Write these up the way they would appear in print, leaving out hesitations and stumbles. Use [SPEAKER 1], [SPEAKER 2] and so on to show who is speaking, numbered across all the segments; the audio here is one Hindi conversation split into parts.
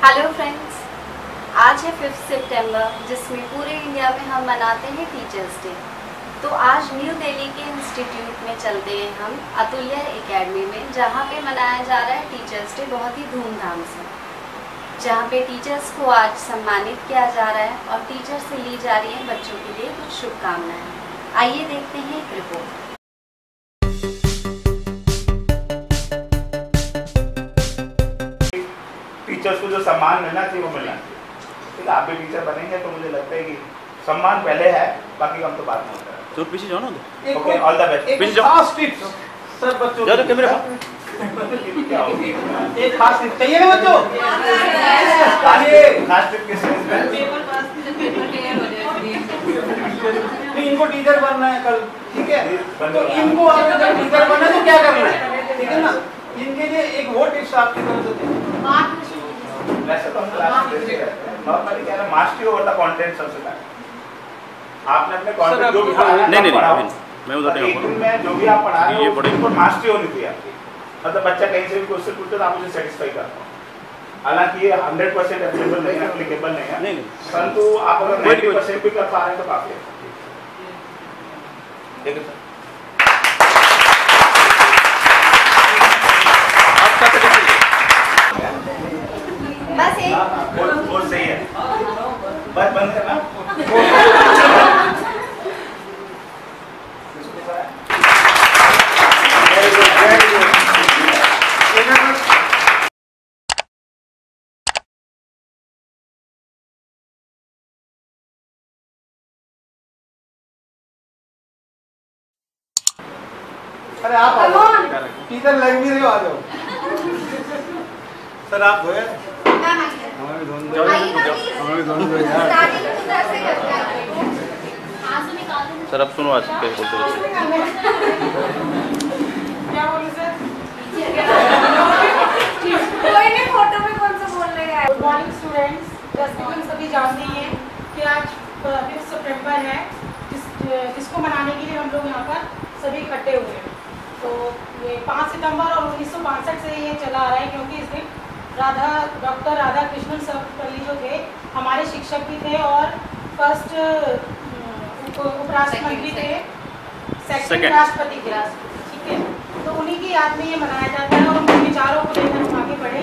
[SPEAKER 1] हेलो फ्रेंड्स, आज है 5 सितंबर जिसमें पूरे इंडिया में हम मनाते हैं टीचर्स डे। तो आज न्यू दिल्ली के इंस्टीट्यूट में चलते हैं हम अतुल्य एकेडमी में, जहाँ पे मनाया जा रहा है टीचर्स डे बहुत ही धूमधाम से, जहाँ पे टीचर्स को आज सम्मानित किया जा रहा है और टीचर से ली जा रही है बच्चों के लिए कुछ शुभकामनाएं। आइए देखते हैं एक रिपोर्ट।
[SPEAKER 2] टीचर्स को जो सम्मान मिलना चाहिए वो मिलना चाहिए। ठीक है, आप भी टीचर बनेंगे तो मुझे लगता है कि सम्मान पहले है, बाकी हम तो बात नहीं कर रहे हैं।
[SPEAKER 3] तो पीछे जाओ ना।
[SPEAKER 2] Okay, all the best.
[SPEAKER 3] पीछे जाओ।
[SPEAKER 4] खास टिप्स सर बच्चों
[SPEAKER 3] जाओ कैमरे पर।
[SPEAKER 2] क्या होगी?
[SPEAKER 4] एक खास टिप चाहिए ना बच्चों?
[SPEAKER 2] खास टिप किस चीज़ में?
[SPEAKER 4] नहीं, इनको टीचर बनना है कल, ठीक है? तो इनको अगर जब टीचर बनना है तो क्या करना है, ठीक है ना? इनके लिए एक वो टिप्स आपकी तरफ से दें।
[SPEAKER 2] वैसे तो हम क्लास में देते रहते हैं, नॉर्मली क्या है, मास्टरी ओवर द कंटेंट सबसे पहले। आपने अपने कंटेंट जो भी पढ़ाया
[SPEAKER 3] नहीं, मैं उधर नहीं
[SPEAKER 2] आऊंगा। में जो भी आप पढ़ा रहे हो
[SPEAKER 3] पढ़ेंगे
[SPEAKER 2] उसको मास्टरी होनी चाहिए आपकी। मतलब बच्चा कहीं से भी क्वेश्चन पूछते तो आप उसे सेटिस्फाई कर पाओ। हालांकि ये 100% एप्लीकेबल नहीं है, एप्लीकेबल नहीं है, परंतु आप अगर 90% भी कर पा रहे हैं तो काफी है। देखिए सर,
[SPEAKER 1] बस एक
[SPEAKER 2] वो सही है, बस बंद करना।
[SPEAKER 4] अरे आप आ जाओ, टीचर लग भी रहे हो, आ जाओ। सर आप गए? हमारे दोनों
[SPEAKER 3] सर अब सुनो आज के बोलते
[SPEAKER 5] क्या बोले सर? कोई नहीं, फोटो में कौन सा बोलने गया है। गुड मॉर्निंग स्टूडेंट्स, जैसे कि हम सभी जानते हैं कि आज 5 सितंबर है, जिसको मनाने के लिए हम लोग यहाँ पर सभी इकट्ठे हुए हैं। तो ये 5 सितंबर और 1962 से ये चला आ रहा है, क्योंकि इस दिन डॉक्टर राधा कृष्णन सर्वपल्ली जो थे हमारे शिक्षक भी थे और फर्स्ट उपराष्ट्रमंत्री थे, सेकंड राष्ट्रपति थे, ठीक है? तो उन्हीं की याद में ये मनाया जाता है और उनके विचारों को लेकर हम आगे बढ़े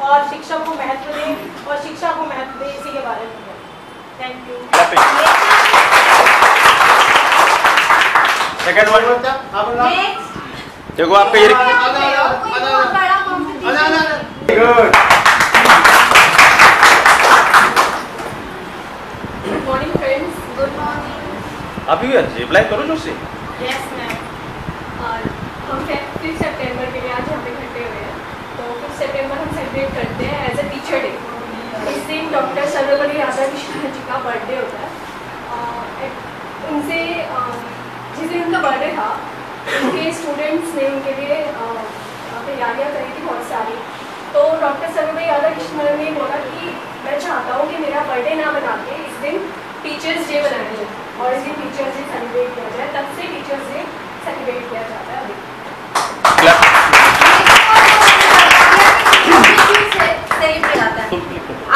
[SPEAKER 5] और शिक्षा को महत्व दें और शिक्षा को महत्व दें, इसी के बारे में। Thank you.
[SPEAKER 3] सेकंड वन देखो आपका ये
[SPEAKER 2] good.
[SPEAKER 5] Good morning friends.
[SPEAKER 1] Good morning.
[SPEAKER 3] आप भी रिप्लाई करो जो से।
[SPEAKER 5] Yes ma'am. और हम 5 सितंबर के लिए आज यहाँ पे इकट्ठे हुए हैं। तो 5 सितंबर हम सेलिब्रेट करते हैं एज ए टीचर डे। इस दिन डॉक्टर सर्वपल्ली राधाकृष्णन जी का बर्थडे होता है। उनसे जिस दिन उनका बर्थडे था, उनके स्टूडेंट्स ने उनके लिए तैयारियाँ करी थी बहुत सारी। तो डॉक्टर सर्वपल्ली राधाकृष्णन ने बोला कि मैं चाहता हूँ कि मेरा बर्थडे ना बना के इस दिन टीचर्स डे बनाया जाए और इस दिन टीचर्स डे सेलिब्रेट किया जाए। तब से टीचर्स डे सेलिब्रेट किया जाता है।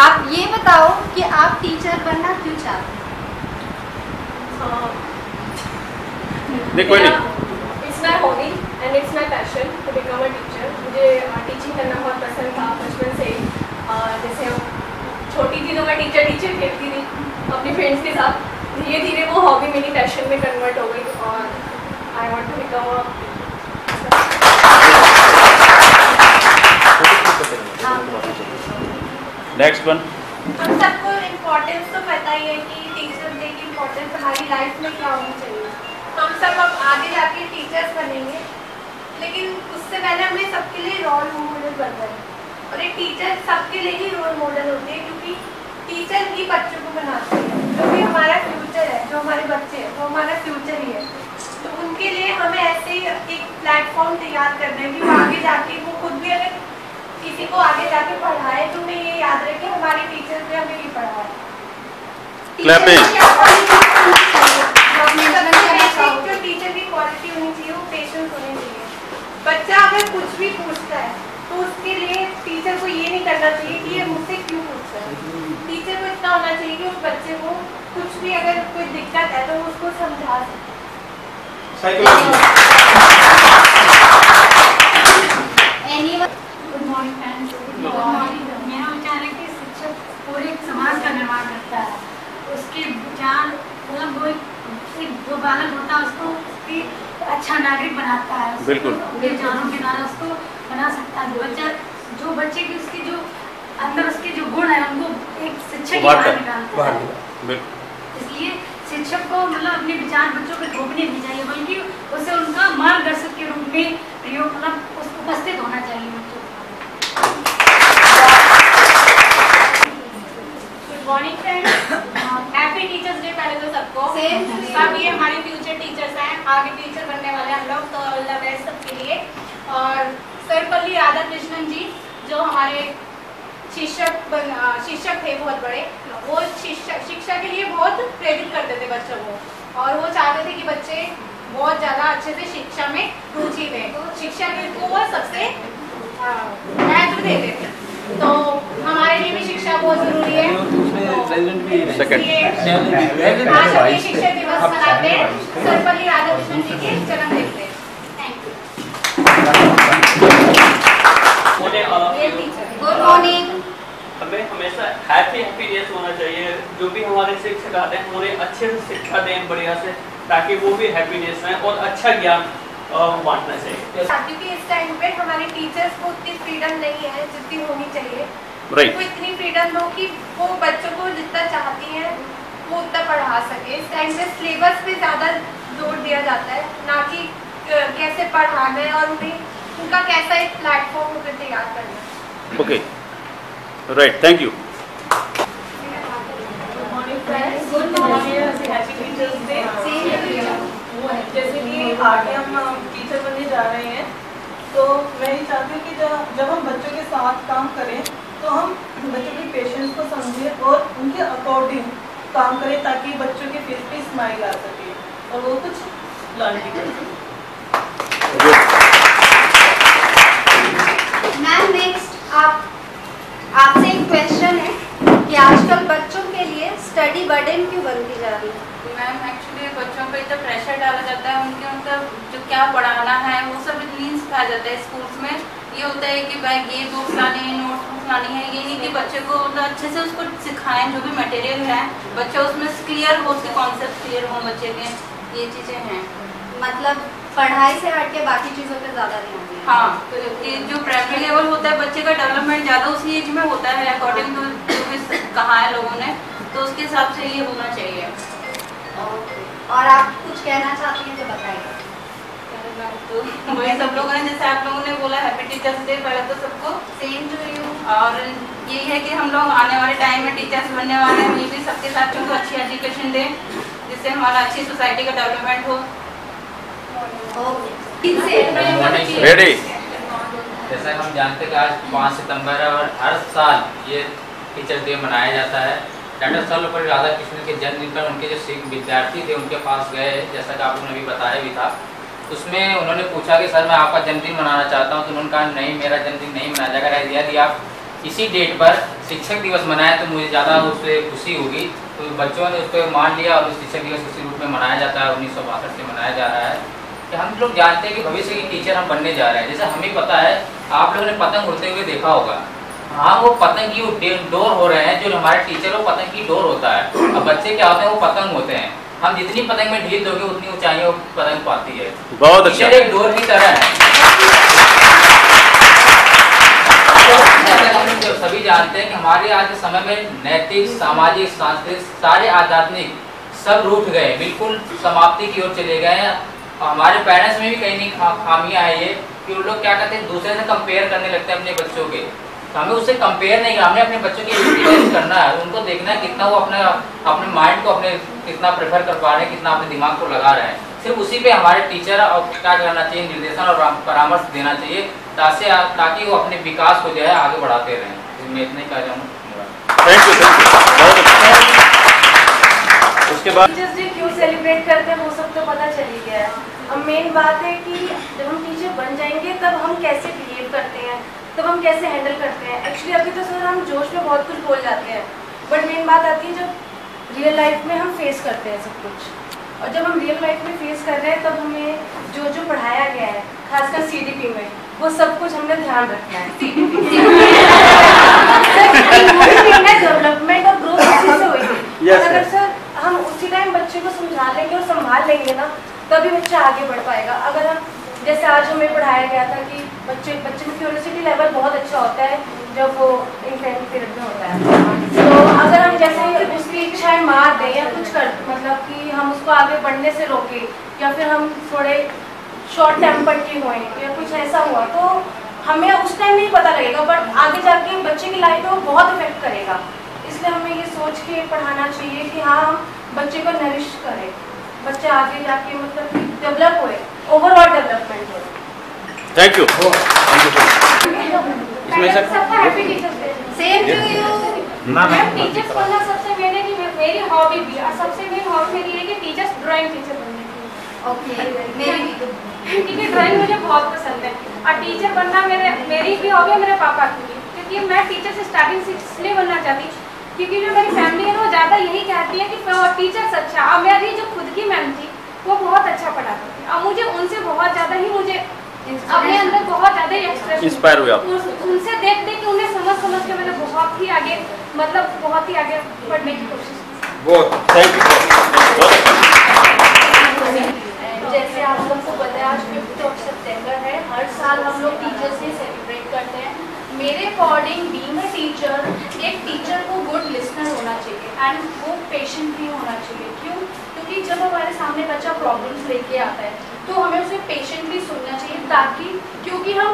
[SPEAKER 1] आप ये बताओ कि आप टीचर बनना क्यों चाहते हैं?
[SPEAKER 3] नहीं कोई नहीं।
[SPEAKER 5] It's my hobby and it's my passion to become a teacher. मुझे टीचिंग करना बहुत पसंद था बचपन से ही। जैसे हम छोटी थी तो मैं टीचर खेलती थी अपने फ्रेंड्स के साथ। धीरे धीरे वो हॉबी मेरी पैशन में कन्वर्ट हो गई और I want to become a.
[SPEAKER 3] Next one.
[SPEAKER 1] हम सबको इम्पोर्टेंस तो पता ही है कि टीचर डे की इम्पोर्टेंस हमारी लाइफ में क्या होनी चाहिए। हम सब अब आगे जाके टीचर्स बनेंगे, लेकिन उससे पहले हमें सबके लिए रोल मॉडल बनना है। और एक टीचर सबके लिए ही रोल मॉडल होते हैं, क्योंकि टीचर ही बच्चों को बनाते हैं। जो भी हमारा फ्यूचर है, जो हमारे बच्चे हैं, वो हमारा फ्यूचर ही है। तो उनके लिए हमें ऐसे एक प्लेटफॉर्म तैयार करना है कि वो आगे जाके वो खुद भी अगर किसी को आगे जाके पढ़ाए तो उन्हें ये याद रहे कि हमारे टीचर्स ने हमें भी पढ़ाया। जो टीचर की क्वालिटी होनी चाहिए वो पेशेंस होनी चाहिए। बच्चा अगर कुछ भी पूछता है तो उसके लिए टीचर को ये नहीं करना चाहिए कि ये मुझसे क्यों पूछ रहा है। टीचर को इतना होना चाहिए कि उस बच्चे को कुछ भी अगर कोई दिक्कत है तो वो उसको समझा सके।
[SPEAKER 6] Good morning friends. मेरा विचार है कि शिक्षक पूरे समाज का निर्माण करता है। उसके विचार मतलब वो एक जो बालक होता है उसको उसकी अच्छा नागरिक बनाता है।
[SPEAKER 3] बिल्कुल।
[SPEAKER 6] विचारों के द्वारा उसको बना सकता है। बच्चा जो बच्चे की उसकी जो अंदर उसके जो गुण है उनको एक शिक्षक ही बाहर निकालता है। इसलिए शिक्षक को मतलब अपने विचार बच्चों को थोपने नहीं चाहिए, बल्कि उसे उनका मार्गदर्शक के रूप में प्रयोग मतलब उपस्थित होना चाहिए बच्चों को।
[SPEAKER 1] Good morning friends, happy teachers day पहले तो सबको। सब ये हमारे फ्यूचर टीचर्स हैं, आगे टीचर बनने वाले हम लोग, तो ऑल द बेस्ट सबके लिए। और सर्वपल्ली राधाकृष्णन जी जो हमारे शिक्षक थे बहुत बड़े, वो शिक्षा के लिए बहुत प्रेरित करते थे बच्चों को, और वो चाहते थे कि बच्चे बहुत ज़्यादा अच्छे से शिक्षा में रुचि लें, शिक्षा को वो सबसे महत्व देते थे। तो हमारे लिए भी शिक्षा बहुत ज़रूरी है। आज हम ये शिक्षक दिवस मनाते हैं सर्वपल्ली राधाकृष्णन जी के जन्मदिन पे। Thank you. Good morning.
[SPEAKER 7] हमें हमेशा हैप्पीनेस होना चाहिए। जो भी हमारे शिक्षक आते हैं उन्हें अच्छे से शिक्षा दें बढ़िया से, ताकि वो भी हैप्पीनेस में और अच्छा ज्ञान बांटना चाहिए।
[SPEAKER 1] क्योंकि इस टाइम पे हमारे टीचर्स को उतनी फ्रीडम नहीं है जितनी होनी चाहिए।
[SPEAKER 3] राइट।
[SPEAKER 1] वो इतनी फ्रीडम दो कि वो बच्चों को जितना चाहती हैं वो उतना पढ़ा सके। इस टाइम पे सिलेबस पे ज़्यादा जोर दिया जाता है, ना कि कैसे पढ़ाना है और उन्हें उनका कैसा एक प्लेटफॉर्म उन्हें तैयार करना है।
[SPEAKER 3] Okay, right, thank you.
[SPEAKER 8] Good morning, happy teachers day. जैसे कि आगे हम टीचर बनने जा रहे हैं, तो मैं ये चाहती हूँ कि जब हम बच्चों के साथ काम करें तो हम बच्चों के पेशेंस को समझें और उनके अकॉर्डिंग काम करें, ताकि बच्चों के फेस पे स्माइल आ सके और वो कुछ लर्न भी कर सकें।
[SPEAKER 1] मैम नेक्स्ट आपसे एक क्वेश्चन है कि आजकल बच्चों के लिए स्टडी बर्डन क्यों बनती जा रही है?
[SPEAKER 9] मैम एक्चुअली बच्चों पे इतना प्रेशर डाला जाता है, उनका जो क्या पढ़ाना है वो सब इतनी सिखाया जाता है स्कूल्स में। ये होता है कि भाई ये बुक्स लानी है, नोट्स बुक्स लानी है, ये नहीं कि बच्चे को मतलब अच्छे से उसको सिखाएं। जो भी मटेरियल है बच्चा उसमें क्लियर हो, उसके कॉन्सेप्ट क्लियर हो बच्चे के, ये चीज़ें हैं।
[SPEAKER 1] मतलब पढ़ाई से हट के बाकी चीज़ों पे ज़्यादा ध्यान दें।
[SPEAKER 9] हाँ, ये जो प्राइमरी लेवल होता है बच्चे का डेवलपमेंट ज़्यादा उसी एज में होता है, अकॉर्डिंग टू जो भी कहा है लोगों ने, तो उसके हिसाब से ये होना चाहिए।
[SPEAKER 1] और आप कुछ कहना चाहती हैं तो बताइए।
[SPEAKER 9] तो वही सब लोगों ने जैसे आप लोगों ने बोला हैप्पी टीचर्स डे पहले तो सबको
[SPEAKER 1] सेम टू यू।
[SPEAKER 9] और यही है कि हम लोग आने वाले टाइम में टीचर्स बनने वाले हैं, ये भी सबके साथ को अच्छी एजुकेशन दें जिससे हमारा अच्छी सोसाइटी का डेवलपमेंट हो।
[SPEAKER 3] रेडी।
[SPEAKER 10] जैसा हम जानते हैं कि आज 5 सितंबर है और हर साल ये टीचर्स डे मनाया जाता है। डॉक्टर सर्वपल्ली राधाकृष्णन के जन्मदिन पर उनके जो विद्यार्थी थे उनके पास गए, जैसा कि आप लोगों ने भी बताया भी था। उसमें उन्होंने पूछा कि सर मैं आपका जन्मदिन मनाना चाहता हूँ, तो उन्होंने कहा नहीं मेरा जन्मदिन नहीं मनाया जाएगा, यदि आप इसी डेट पर शिक्षक दिवस मनाएं तो मुझे ज़्यादा उससे खुशी होगी। तो बच्चों ने उस पर मान लिया और शिक्षक दिवस इसी रूप में मनाया जाता है। 1962 से मनाया जा रहा है कि हम लोग जानते हैं कि भविष्य के टीचर हम बनने जा रहे हैं। जैसे हमें पता है, आप लोगों ने पतंग उड़ते हुए देखा होगा, हाँ वो पतंग की डोर हो रहे हैं, जो हमारे टीचर वो पतंग की डोर होता है। अब बच्चे क्या होते हैं, वो पतंग होते हैं। हम जितनी पतंग में ढील दोगे उतनी ऊंचाई वो पतंग पाती है।
[SPEAKER 3] बहुत अच्छा।
[SPEAKER 10] एक डोर की तरह है। हम लोग सभी जानते हैं कि हमारे आज के समय में नैतिक, सामाजिक, सांस्कृतिक सारे आध्यात्मिक सब रूठ गए, बिल्कुल समाप्ति की ओर चले गए हैं। हमारे पेरेंट्स में भी कहीं नहीं खामियां है ये कि वो लोग क्या करते हैं, दूसरे से कंपेयर करने लगते हैं अपने बच्चों के। तो हमें उससे कंपेयर नहीं, हमें अपने बच्चों की एजुकेशन करना है, उनको देखना है कितना वो अपने माइंड को अपने कितना प्रेफर कर पा रहे हैं, कितना अपने दिमाग को लगा रहे हैं। सिर्फ उसी पे हमारे टीचर और क्या करना चाहिए, निर्देशन और परामर्श देना चाहिए, ताकि वो अपने विकास को जो है आगे बढ़ाते रहें। मैं इतना ही कह जाऊँ।
[SPEAKER 3] Thank you. उसके बाद
[SPEAKER 8] टीचर्स डे क्यों सेलिब्रेट करते हैं वो सब तो पता चल ही गया है। अब मेन बात है कि जब हम टीचर बन जाएंगे तब हम कैसे बिहेव
[SPEAKER 11] करते हैं तब हम कैसे हैंडल करते हैं। एक्चुअली अभी तो सर हम जोश में बहुत कुछ बोल जाते हैं, बट मेन बात आती है जब रियल लाइफ में हम फेस करते हैं सब कुछ, और जब हम रियल लाइफ में फेस कर रहे हैं तब हमें जो जो पढ़ाया गया है खासकर CDP में वो सब कुछ हमने ध्यान रखना है। डेवलपमेंट और ग्रोथ उसी से होगी। अगर सर हम उसी टाइम बच्चे को समझा लेंगे और संभाल लेंगे ना तभी बच्चा आगे बढ़ पाएगा। अगर हम जैसे आज हमें पढ़ाया गया था कि बच्चे में क्यूरियोसिटी लेवल बहुत अच्छा होता है जब वो इंफेंट पीरियड में होता है, तो अगर हम जैसे उसकी इच्छाएं मार दें या कुछ कर मतलब कि हम उसको आगे बढ़ने से रोकें या फिर हम थोड़े शॉर्ट टेम्पर के हुए या कुछ ऐसा हुआ तो हमें उस टाइम नहीं पता लगेगा, बट आगे जाके बच्चे की लाइफ में वो बहुत इफेक्ट करेगा। इसलिए हमें ये सोच के पढ़ाना चाहिए कि हाँ हम बच्चे को नरिश करें, बच्चे आगे जाके मतलब डेवलप हुए, ओवरऑल डेवलपमेंट हो।
[SPEAKER 3] Thank you. इसमें
[SPEAKER 6] सबका happy teachers day.
[SPEAKER 11] Same to you.
[SPEAKER 6] Ma'am teachers बनना सबसे मेरी हॉबी भी और सबसे मेन हॉबी मेरी है कि टीचर्स ड्राइंग टीचर बनने की।
[SPEAKER 11] ओके मेरी भी
[SPEAKER 6] क्योंकि ड्राइंग मुझे बहुत पसंद है और टीचर बनना मेरी भी हॉबी है, मेरे पापा की भी, क्योंकि मैं टीचर से स्टार्टिंग से इसलिए बनना चाहती क्योंकि जो मेरी फैमिली है वो ज़्यादा यही कहती है कि टीचर्स अच्छा। और मेरी जो खुद की मैम थी वो बहुत अच्छा पढ़ाती थी और मुझे उनसे बहुत ज़्यादा ही मुझे अपने अंदर बहुत ज़्यादा ही एक्सप्रेस
[SPEAKER 3] इंस्पायर हुए आप
[SPEAKER 6] उनसे देख के उन्हें समझ के मैंने बहुत ही आगे बढ़ने की कोशिश की।
[SPEAKER 3] बहुत थैंक यू।
[SPEAKER 11] जैसे आप सबको पता है आज 5 सितंबर है, हर साल हम लोग टीचर्स डे सेलिब्रेट करते हैं। मेरे अकॉर्डिंग बीइंग अ टीचर, एक टीचर को गुड लिसनर होना चाहिए एंड वो पेशेंट भी होना चाहिए। क्यों? क्योंकि जब हमारे सामने बच्चा प्रॉब्लम्स लेके आता है तो हमें उसे पेशेंटली सुनना चाहिए, ताकि क्योंकि हम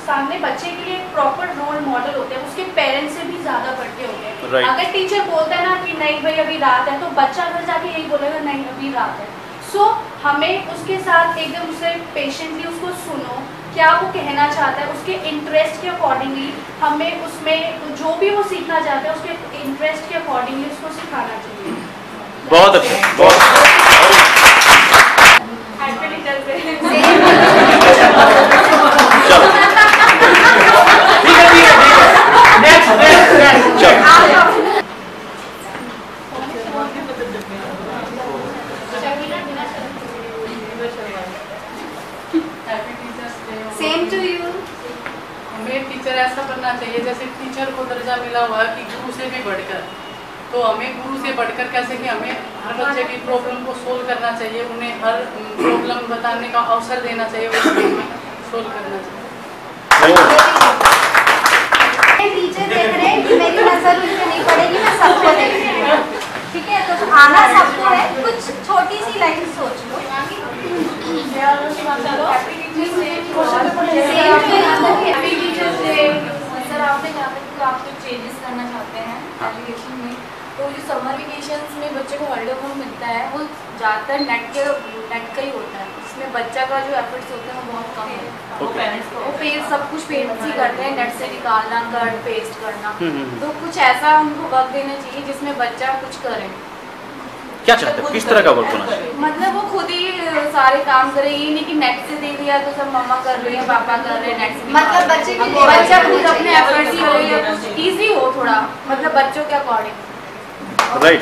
[SPEAKER 11] सामने बच्चे के लिए एक प्रॉपर रोल मॉडल होते हैं, उसके पेरेंट्स से भी ज़्यादा बढ़ के होते हैं।
[SPEAKER 3] Right.
[SPEAKER 11] अगर टीचर बोलता है ना कि नहीं भाई अभी रात है, तो बच्चा घर जाके यही बोलेगा नहीं अभी रात है। सो हमें उसके साथ एकदम उसे पेशेंटली उसको सुनो, क्या वो कहना चाहता है, उसके इंटरेस्ट के अकॉर्डिंगली हमें उसमें जो भी वो सीखना चाहता है उसके इंटरेस्ट के अकॉर्डिंगली उसको सिखाना चाहिए।
[SPEAKER 3] बहुत अच्छा, बहुत
[SPEAKER 6] happy teachers day.
[SPEAKER 11] Same to you.
[SPEAKER 8] हमें टीचर ऐसा बनना चाहिए जैसे टीचर को दर्जा मिला हुआ कि गुरु से भी बढ़कर, तो हमें गुरु से बढ़कर कैसे कि हमें हर बच्चे की प्रॉब्लम को सोल्व करना चाहिए, उन्हें हर प्रॉब्लम बताने का अवसर देना चाहिए, उसको सोल्व करना चाहिए।
[SPEAKER 11] टीचर देख रहे हैं कि मेरी नजर उन पे नहीं पड़ेगी, मैं सबको देख रही हूँ, ठीक है? तो आना सबको है, कुछ छोटी सी लाइन सोच लो।
[SPEAKER 9] सर आपने कहा था कि आप कुछ चेंजेस करना चाहते हैं एजुकेशन में, तो जो समर वेकेशंस में बच्चे को हॉलीडे होम मिलता है वो ज़्यादातर नेट का ही होता है, इसमें बच्चा का जो एफर्ट्स होते हैं वो बहुत कम है। वो पेरेंट्स को सब कुछ पेरेंट्स ही करते हैं, नेट से निकालना, कट पेस्ट करना, तो कुछ ऐसा उनको वर्क देना चाहिए जिसमें बच्चा कुछ करे।
[SPEAKER 3] क्या चाहते हैं, किस तरह का वर्क होना चाहिए?
[SPEAKER 9] मतलब वो खुद ही सारे काम करे, ये नहीं कि नेट से दे दिया तो सब मम्मा कर रही है, पापा कर रहे हैं, नेट से
[SPEAKER 11] मतलब बच्चे की
[SPEAKER 9] बच्चा खुद अपने एफर्ट्स ही करे, कुछ ईजी हो थोड़ा, मतलब बच्चों के according.
[SPEAKER 3] Right.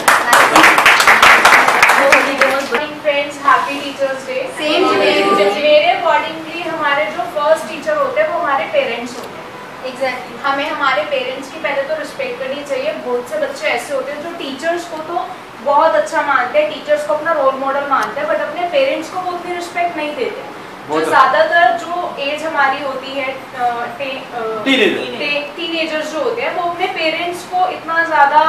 [SPEAKER 1] Friends happy teachers day.
[SPEAKER 11] Same
[SPEAKER 1] मेरे अकॉर्डिंगली हमारे जो फर्स्ट टीचर होते हैं वो हमारे पेरेंट्स होते हैं।
[SPEAKER 11] एग्जैक्टली।
[SPEAKER 1] हमें हमारे पेरेंट्स की पहले तो रिस्पेक्ट करनी चाहिए। बहुत से बच्चे ऐसे होते हैं जो टीचर्स को तो बहुत अच्छा मानते हैं, टीचर्स को अपना रोल मॉडल मानते हैं, बट अपने पेरेंट्स को वो उतनी रिस्पेक्ट नहीं देते। जो ज़्यादातर जो एज हमारी होती है टीनेजर्स जो होते हैं वो अपने पेरेंट्स को इतना ज़्यादा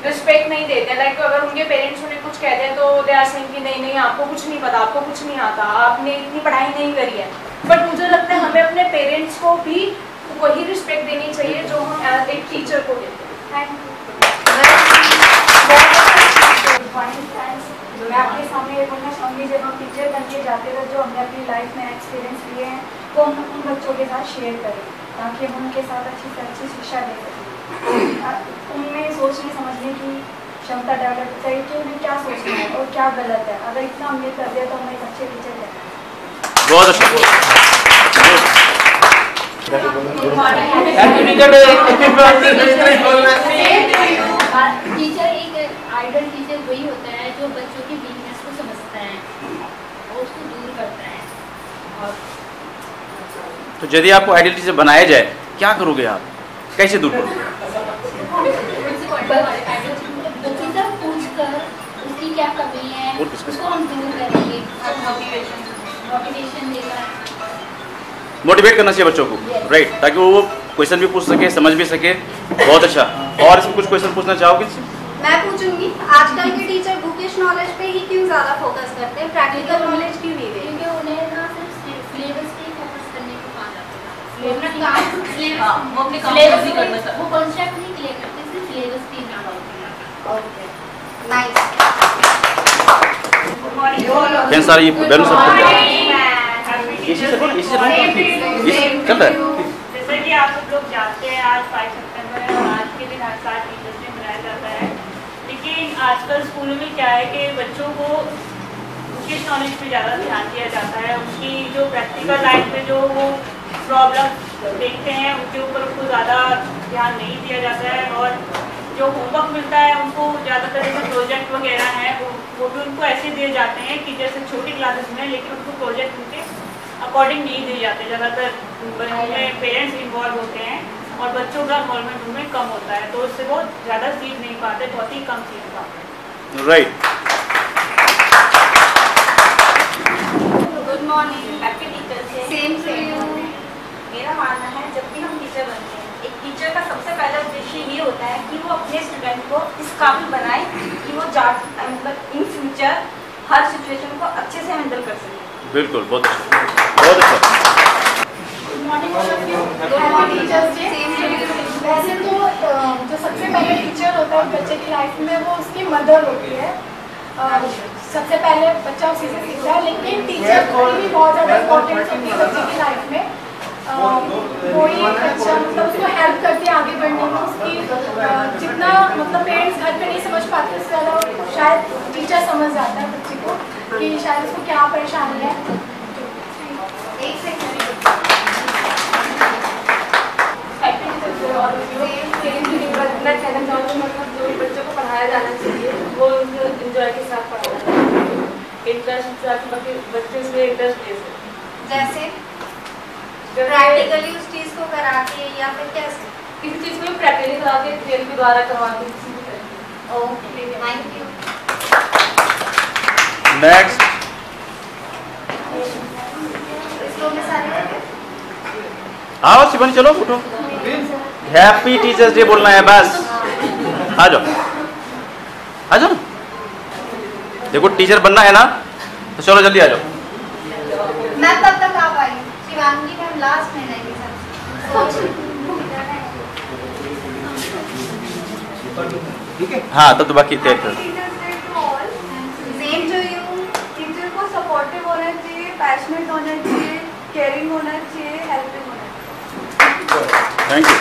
[SPEAKER 1] रिस्पेक्ट नहीं देते। लाइक अगर उनके पेरेंट्स उन्हें कुछ कहते हैं तो दे आर सेइंग कि नहीं नहीं आपको कुछ नहीं पता, आपको कुछ नहीं आता, आपने इतनी पढ़ाई नहीं करी है। बट मुझे लगता है हमें अपने पेरेंट्स को भी वही रिस्पेक्ट देनी चाहिए जो हम एक टीचर को देते हैं। Thank you.
[SPEAKER 11] मैं आपके सामने ये बोलना चाहूँगी, जब हम टीचर बन के जाते थे जो हमने अपनी लाइफ में एक्सपीरियंस लिए हैं वो हम उन बच्चों के साथ शेयर करें, ताकि हम उनके साथ अच्छी से अच्छी शिक्षा दे सकें। उनमें सोचने समझने की क्षमता डेवलप करें कि उन्हें क्या सोचना है और क्या गलत है। अगर इतना हमने कर दिया तो हम एक अच्छे टीचर हैं।
[SPEAKER 3] बहुत अच्छा।
[SPEAKER 4] टिकट
[SPEAKER 12] टीचर एक आइडल टीचर वही होता है जो बच्चों की वीकनेस को समझता है और उसको दूर करता है। और
[SPEAKER 3] तो यदि आपको आइडियल टीचर बनाया जाए क्या करोगे आप, कैसे दूर करोगे?
[SPEAKER 12] बच्चे से पूछ कर उसकी क्या कमी है उसको हम दूर करेंगे। मोटिवेशन देकर
[SPEAKER 3] मोटिवेट करना चाहिए बच्चों को, राइट, ताकि वो क्वेश्चन भी पूछ सके, समझ भी सके। बहुत अच्छा। और इसमें कुछ क्वेश्चन पूछना चाहोगे?
[SPEAKER 1] मैं पूछूंगी, आजकल के टीचर बुकिश नॉलेज पे ही क्यों ज्यादा फोकस करते हैं, प्रैक्टिकल नॉलेज क्यों नहीं देते?
[SPEAKER 12] क्योंकि उन्हें ना सिर्फ सिलेबस पे फोकस करने को कहा जाता है। वो अपने काम नहीं करना चाहते, वो कॉन्सेप्ट नहीं क्लियर करते, सिर्फ सिलेबस पे ध्यान देते हैं।
[SPEAKER 1] Okay, nice.
[SPEAKER 3] कैन सारी बैलून सब इसी से बोल, इसी से बोल, चल रहा है।
[SPEAKER 13] जैसे कि आप लोग जानते हैं आज 5 सितंबर है और आज के दिन हर साल टीचर्स डे मनाया जाता है, लेकिन आजकल स्कूलों में क्या है कि बच्चों को बुकिश नॉलेज पे ज़्यादा ध्यान दिया जाता है। उनकी जो प्रैक्टिकल लाइफ में जो वो प्रॉब्लम देखते हैं उनके ऊपर उनको ज़्यादा ध्यान नहीं दिया जाता है। और जो होमवर्क मिलता है उनको ज़्यादातर जैसे प्रोजेक्ट वगैरह हैं वो भी उनको ऐसे दिए जाते हैं कि जैसे छोटी क्लासेस में, लेकिन उनको प्रोजेक्ट उनके अकॉर्डिंग नहीं दिए जाते। ज़्यादातर उनमें पेरेंट्स इन्वॉल्व होते हैं और बच्चों का इन्वॉल्वमेंट उनमें कम होता है, तो उससे वो ज़्यादा सीख नहीं पाते, बहुत ही कम सीख पाते हैं।
[SPEAKER 3] Right.
[SPEAKER 14] Good morning, happy teachers day. Same मेरा मानना है जब भी हम टीचर बनते हैं, एक टीचर का सबसे पहला उद्देश्य ये होता है कि वो अपने स्टूडेंट को इस काबिल बनाए कि वो मतलब इन फ्यूचर हर सिचुएशन को अच्छे से हैंडल कर सके।
[SPEAKER 3] बिल्कुल, बहुत अच्छा, बहुत अच्छा।
[SPEAKER 1] Good morning teachers day. वैसे तो जो सबसे पहले टीचर होता है बच्चे की लाइफ में वो उसकी मदर होती है। सबसे पहले बच्चा उसी से सीखता है, लेकिन टीचर भी बहुत ज़्यादा इम्पोर्टेंट होती है बच्चे की लाइफ में। कोई बच्चा मतलब उसको हेल्प करती है आगे बढ़ने में, उसकी जितना मतलब पेरेंट्स घर पे नहीं समझ पाते उससे ज़्यादा शायद टीचर समझ जाता है बच्चे को कि शायद उसको क्या परेशानी है। एक सेकंड। मैं कहना चाहूँगी मतलब जो भी बच्चों को पढ़ाया जाना चाहिए वो उनको एंजॉय के साथ पढ़ाना चाहिए, इंटरेस्ट बच्चे उसमें इंटरेस्ट ले सकें। जैसे प्रैक्टिकली उस चीज़ को करा के या फिर कैसे किसी चीज़ को प्रैक्टिकली करा के थ्योरी के द्वारा करवा के किसी भी तरीके। Okay, thank you.
[SPEAKER 3] नेक्स्ट।
[SPEAKER 1] इसको में सारे
[SPEAKER 3] आओ शिवानी, चलो उठो। हैप्पी टीचर्स डे बोलना है बस। आ जाओ, आ जाओ। देखो टीचर बनना है ना, तो चलो जल्दी आ जाओ।
[SPEAKER 1] मैं तब तक आ पाई, शिवांगी मैम लास्ट में रहेंगे
[SPEAKER 4] ठीक है।
[SPEAKER 3] हाँ, तब तो बाकी तैयार कर।
[SPEAKER 1] Same to you. टीचर को सपोर्टिव होना चाहिए, पैशनेट होना चाहिए, केयरिंग होना चाहिए, हेल्पिंग होना चाहिए।
[SPEAKER 3] Thank you.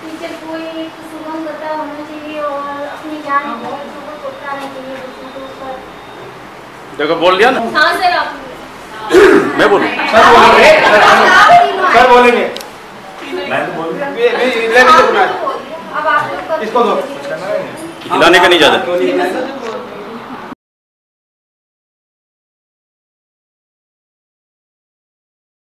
[SPEAKER 12] टीचर को एक सुगमता होना चाहिए और अपनी ज्ञान को बताना चाहिए बच्चों को ऊपर।
[SPEAKER 3] देखो बोल दिया ना।
[SPEAKER 12] हाँ सर, आप
[SPEAKER 3] मैं बोलूँ?
[SPEAKER 4] सर बोलेंगे।
[SPEAKER 2] मैं तो बोल
[SPEAKER 4] इसको दो।
[SPEAKER 3] खिलाने का नहीं ज्यादा।